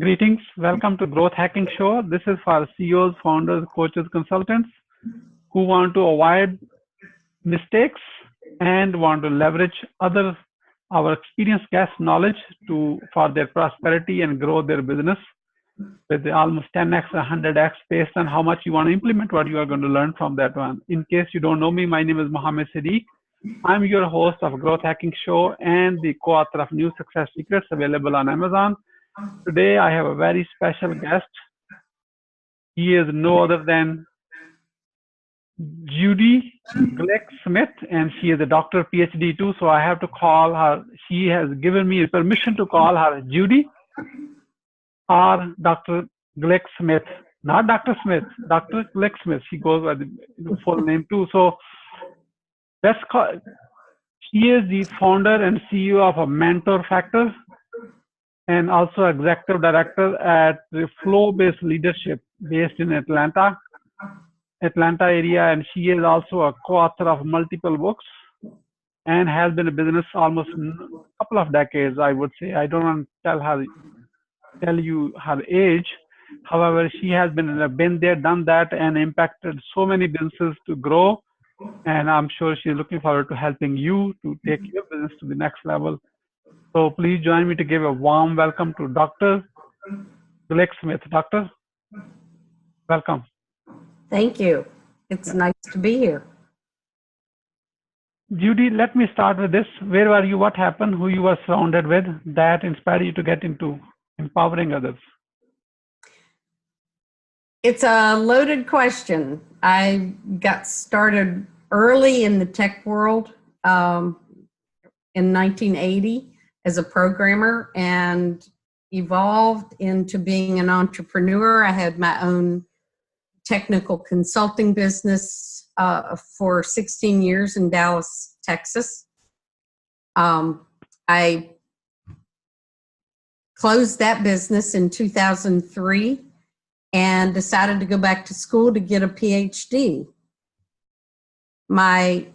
Greetings. Welcome to Growth Hacking Show. This is for CEOs, founders, coaches, consultants who want to avoid mistakes and want to leverage our experienced guest knowledge for their prosperity and grow their business with almost 10x, 100x based on how much you want to implement what you are going to learn from that one. In case you don't know me, my name is Mohammed Siddique. I'm your host of Growth Hacking Show and the co-author of New Success Secrets, available on Amazon. Today, I have a very special guest. He is no other than Judith Glick-Smith, and she is a doctor, PhD too. So I have to call her. She has given me permission to call her Judy or Dr. Glick-Smith. Not Dr. Smith, Dr. Glick-Smith. She goes by the full name too. So let's call. She is the founder and CEO of a Mentor Factor, and also executive director at the Flow-Based Leadership based in Atlanta area. And she is also a co-author of multiple books and has been in business almost a couple of decades, I would say. I don't want to tell you her age. However, she has been there, done that, and impacted so many businesses to grow. And I'm sure she's looking forward to helping you to take your business to the next level. So please join me to give a warm welcome to Dr. Glick-Smith. Doctor, welcome. Thank you. It's nice to be here. Judy, let me start with this. Where were you? What happened? Who you were surrounded with that inspired you to get into empowering others? It's a loaded question. I got started early in the tech world in 1980. As a programmer and evolved into being an entrepreneur. I had my own technical consulting business for 16 years in Dallas, Texas. I closed that business in 2003 and decided to go back to school to get a PhD. My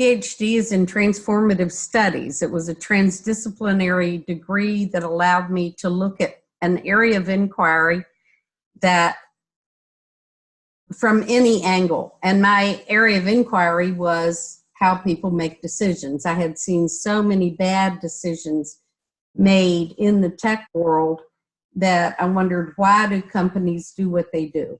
PhD is in transformative studies. It was a transdisciplinary degree that allowed me to look at an area of inquiry that from any angle. And my area of inquiry was how people make decisions. I had seen so many bad decisions made in the tech world that I wondered, why do companies do what they do?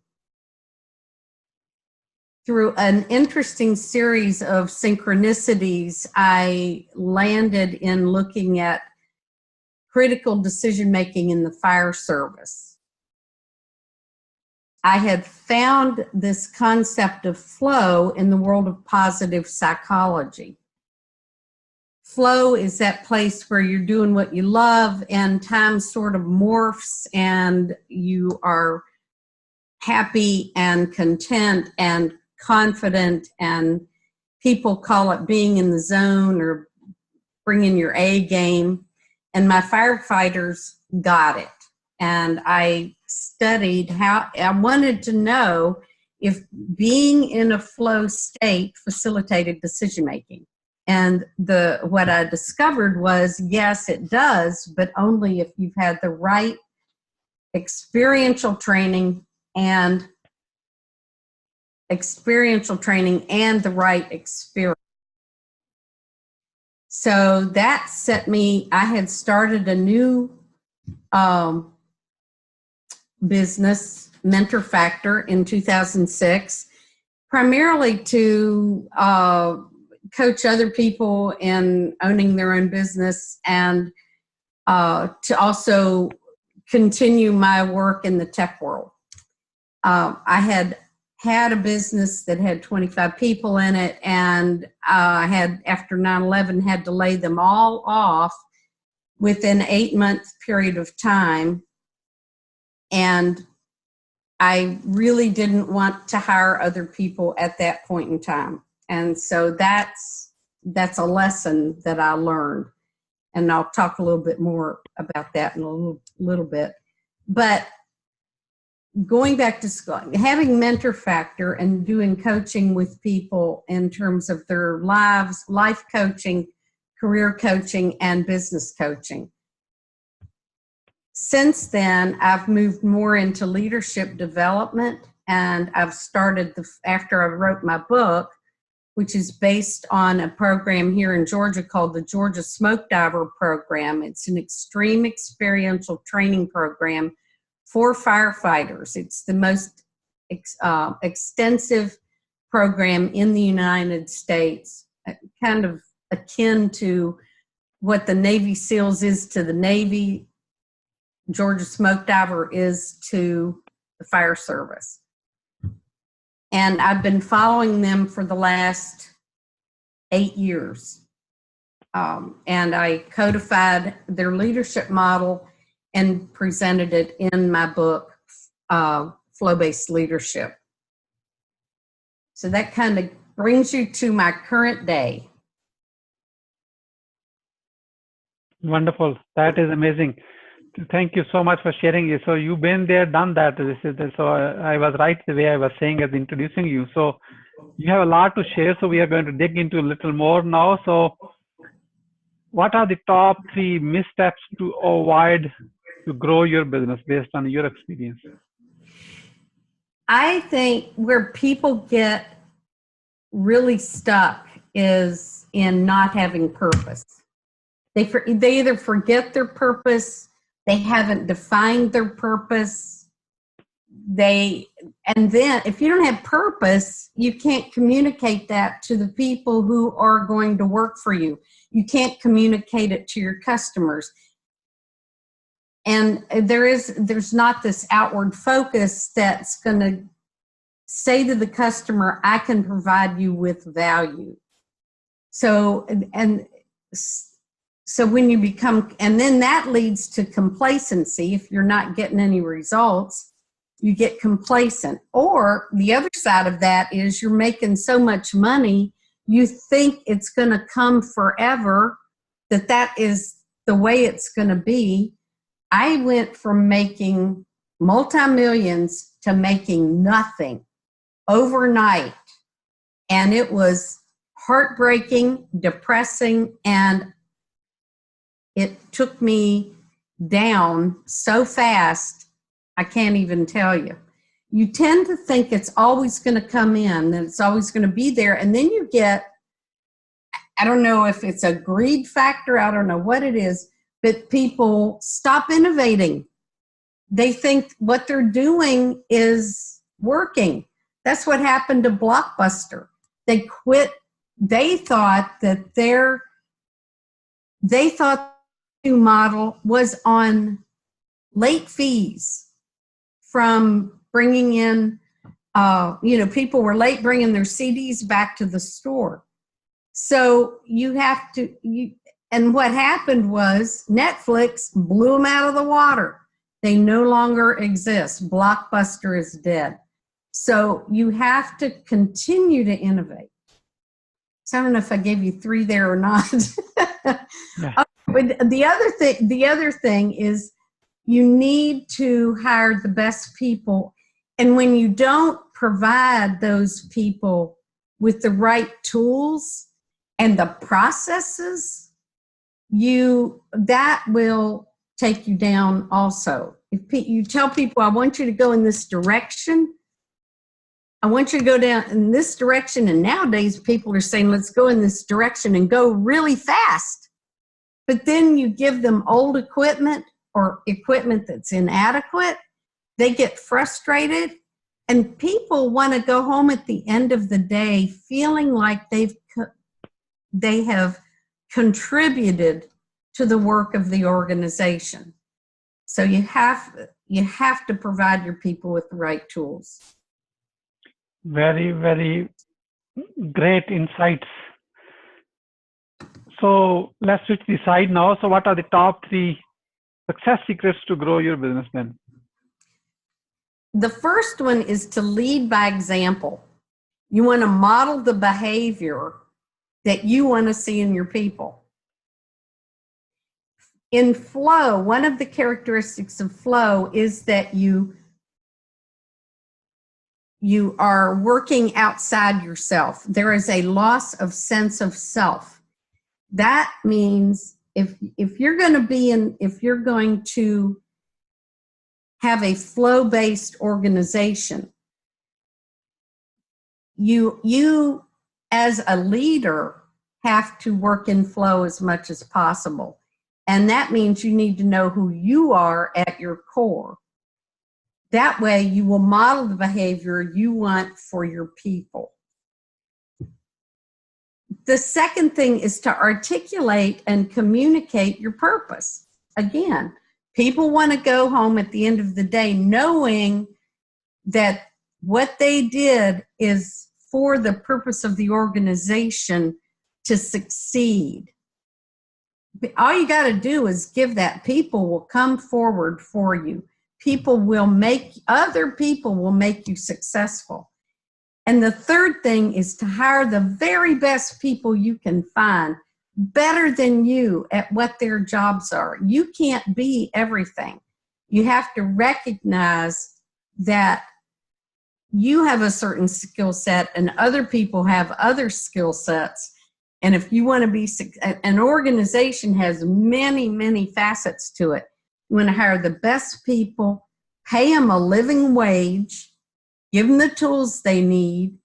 Through an interesting series of synchronicities, I landed in looking at critical decision-making in the fire service. I had found this concept of flow in the world of positive psychology. Flow is that place where you're doing what you love and time sort of morphs and you are happy and content and confident, and people call it being in the zone or bringing your A game. And my firefighters got it. And I studied how I wanted to know if being in a flow state facilitated decision making. And what I discovered was, yes, it does, but only if you've had the right experiential training and the right experience. So that set me, I had started a new business, Mentor Factor, in 2006, primarily to coach other people in owning their own business and to also continue my work in the tech world. I had a business that had 25 people in it, and I had, after 9/11, had to lay them all off within an 8-month period of time. And I really didn't want to hire other people at that point in time. And so that's a lesson that I learned. And I'll talk a little bit more about that in a little bit. But going back to school, having Mentor Factor and doing coaching with people in terms of their lives, life coaching, career coaching, and business coaching. Since then, I've moved more into leadership development, and I've started, after I wrote my book, which is based on a program here in Georgia called the Georgia Smoke Diver Program. It's an extreme experiential training program for firefighters. It's the most extensive program in the United States, kind of akin to what the Navy SEALs is to the Navy, Georgia Smoke Diver is to the fire service. And I've been following them for the last 8 years. And I codified their leadership model and presented it in my book, Flow-Based Leadership. So that kind of brings you to my current day. Wonderful. That is amazing. Thank you so much for sharing it. So you've been there, done that. So I was right the way I was saying as introducing you. So you have a lot to share. So we are going to dig into a little more now. So what are the top 3 missteps to avoid to grow your business based on your experience? I think where people get really stuck is in not having purpose. They either forget their purpose, they haven't defined their purpose, and then if you don't have purpose, you can't communicate that to the people who are going to work for you. You can't communicate it to your customers. And there's not this outward focus that's going to say to the customer, I can provide you with value. So when you become, and then that leads to complacency. If you're not getting any results, you get complacent. Or the other side of that is you're making so much money, you think it's going to come forever, that is the way it's going to be. I went from making multi-millions to making nothing overnight. And it was heartbreaking, depressing, and it took me down so fast, I can't even tell you. You tend to think it's always going to come in, that it's always going to be there, and then you get, I don't know if it's a greed factor, I don't know what it is, but people stop innovating. They think what they're doing is working. That's what happened to Blockbuster. They quit. They thought that their new model was on late fees from bringing in, people were late bringing their CDs back to the store. So and what happened was Netflix blew them out of the water. They no longer exist. Blockbuster is dead. So you have to continue to innovate. So I don't know if I gave you 3 there or not. Yeah. But the other thing is you need to hire the best people. And when you don't provide those people with the right tools and the processes, that will take you down also. If you tell people, I want you to go in this direction, I want you to go down in this direction, and nowadays people are saying, let's go in this direction and go really fast. But then you give them old equipment or equipment that's inadequate, they get frustrated, and people want to go home at the end of the day feeling like they have contributed to the work of the organization. So you have to provide your people with the right tools. Very, very great insights. So let's switch the side now. So what are the top 3 success secrets to grow your business then? The first one is to lead by example. You want to model the behavior that you want to see in your people. In flow, one of the characteristics of flow is that you are working outside yourself. There is a loss of sense of self. That means if you're going to have a flow-based organization. You as a leader have to work in flow as much as possible. And that means you need to know who you are at your core. That way you will model the behavior you want for your people. The second thing is to articulate and communicate your purpose. Again, people want to go home at the end of the day knowing that what they did is for the purpose of the organization to succeed. All you got to do is give that. People will come forward for you. Other people will make you successful. And the third thing is to hire the very best people you can find, better than you at what their jobs are. You can't be everything. You have to recognize that you have a certain skill set and other people have other skill sets. And if you want to be, an organization has many, many facets to it. You want to hire the best people, pay them a living wage, give them the tools they need,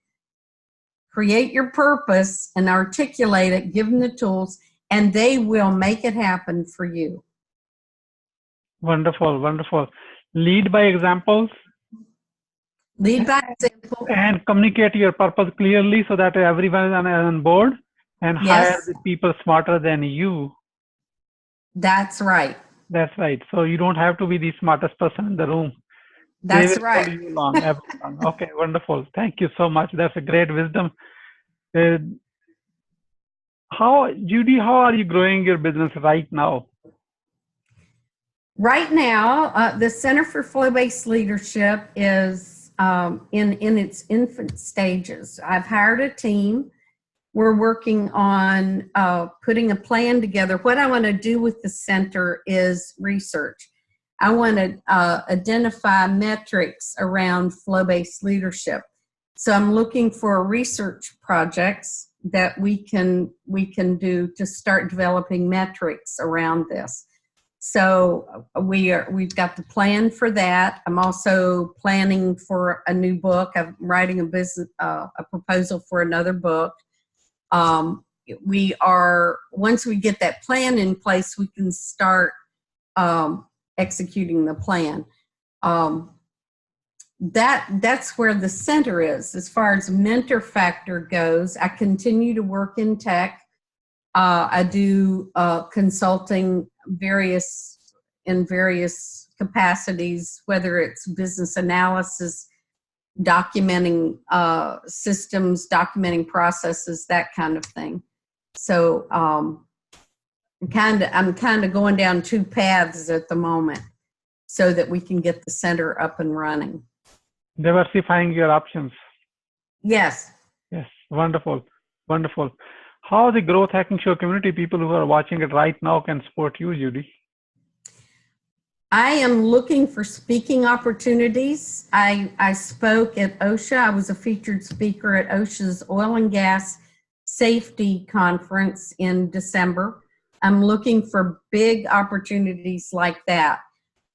create your purpose and articulate it, give them the tools, and they will make it happen for you. Wonderful, wonderful. Lead by examples. Lead by example. And communicate your purpose clearly so that everyone is on board, and hire the people smarter than you. That's right. That's right. So you don't have to be the smartest person in the room. That's right. You along, everyone. Okay, wonderful. Thank you so much. That's a great wisdom. Judy, how are you growing your business right now? Right now, the Center for Flow-Based Leadership is in its infant stages. I've hired a team. We're working on putting a plan together. What I want to do with the center is research. I want to identify metrics around flow-based leadership. So I'm looking for research projects that we can do to start developing metrics around this. So we've got the plan for that. I'm also planning for a new book. I'm writing a proposal for another book. Once we get that plan in place, we can start executing the plan. That's where the center is. As far as mentor factor goes, I continue to work in tech. I do consulting in various capacities, whether it's business analysis, documenting systems, documenting processes, that kind of thing. So I'm kind of going down two paths at the moment so that we can get the center up and running. Diversifying your options. Yes. Yes. Wonderful. Wonderful. How the Growth Hacking Show community, people who are watching it right now, can support you, Judy? I am looking for speaking opportunities. I spoke at OSHA. I was a featured speaker at OSHA's Oil and Gas Safety Conference in December. I'm looking for big opportunities like that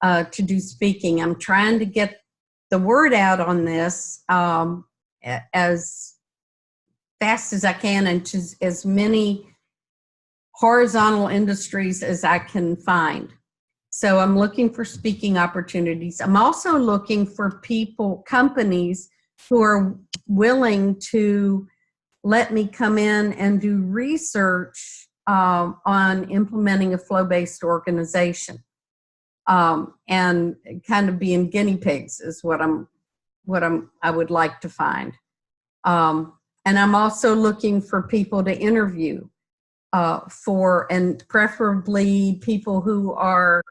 to do speaking. I'm trying to get the word out on this as fast as I can and to as many horizontal industries as I can find. So I'm looking for speaking opportunities. I'm also looking for companies who are willing to let me come in and do research on implementing a flow-based organization. And kind of being guinea pigs is what I would like to find. And I'm also looking for people to interview and preferably people who are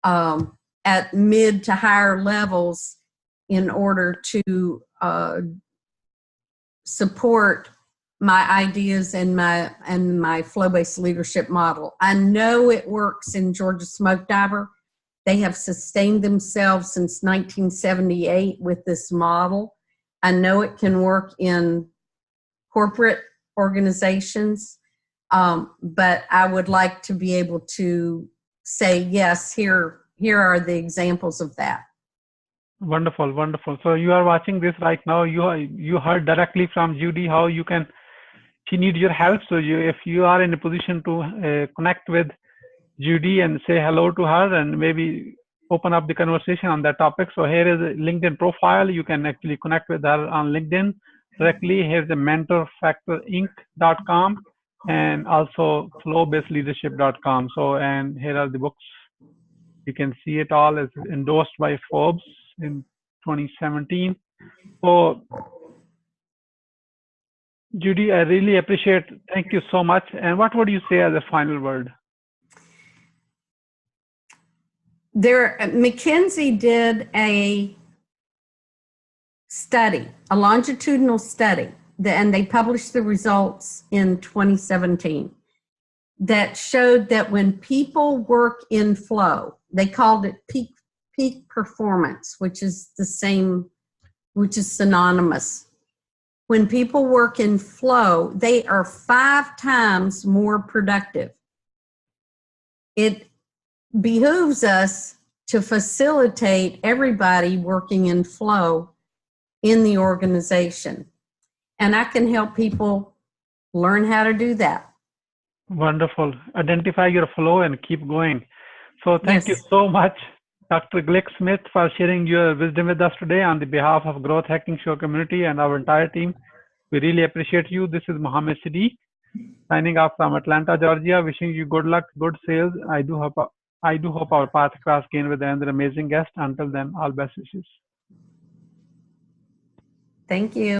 at mid to higher levels in order to support my ideas and my flow-based leadership model. I know it works in Georgia Smoke Diver. They have sustained themselves since 1978 with this model. I know it can work in corporate organizations, but I would like to be able to say, yes, here are the examples of that. Wonderful, wonderful. So you are watching this right now. You heard directly from Judy how you can. She needs your help. So if you are in a position to connect with Judy and say hello to her and maybe open up the conversation on that topic. So here is a LinkedIn profile. You can actually connect with her on LinkedIn directly. Here's the mentorfactorinc.com and also flowbasedleadership.com. So, and here are the books. You can see it all is endorsed by Forbes in 2017. So Judy, I really appreciate. Thank you so much. And what would you say as a final word? McKinsey did a study, a longitudinal study, and they published the results in 2017 that showed that when people work in flow, they called it peak performance, which is synonymous. When people work in flow, they are 5 times more productive. It behooves us to facilitate everybody working in flow in the organization. And I can help people learn how to do that. Wonderful. Identify your flow and keep going. So thank you so much, Dr. Glick-Smith, for sharing your wisdom with us today on the behalf of Growth Hacking Show community and our entire team. We really appreciate you. This is Mohammed Siddique signing off from Atlanta, Georgia, wishing you good luck, good sales. I do hope our paths cross again with another amazing guest. Until then, all best wishes. Thank you.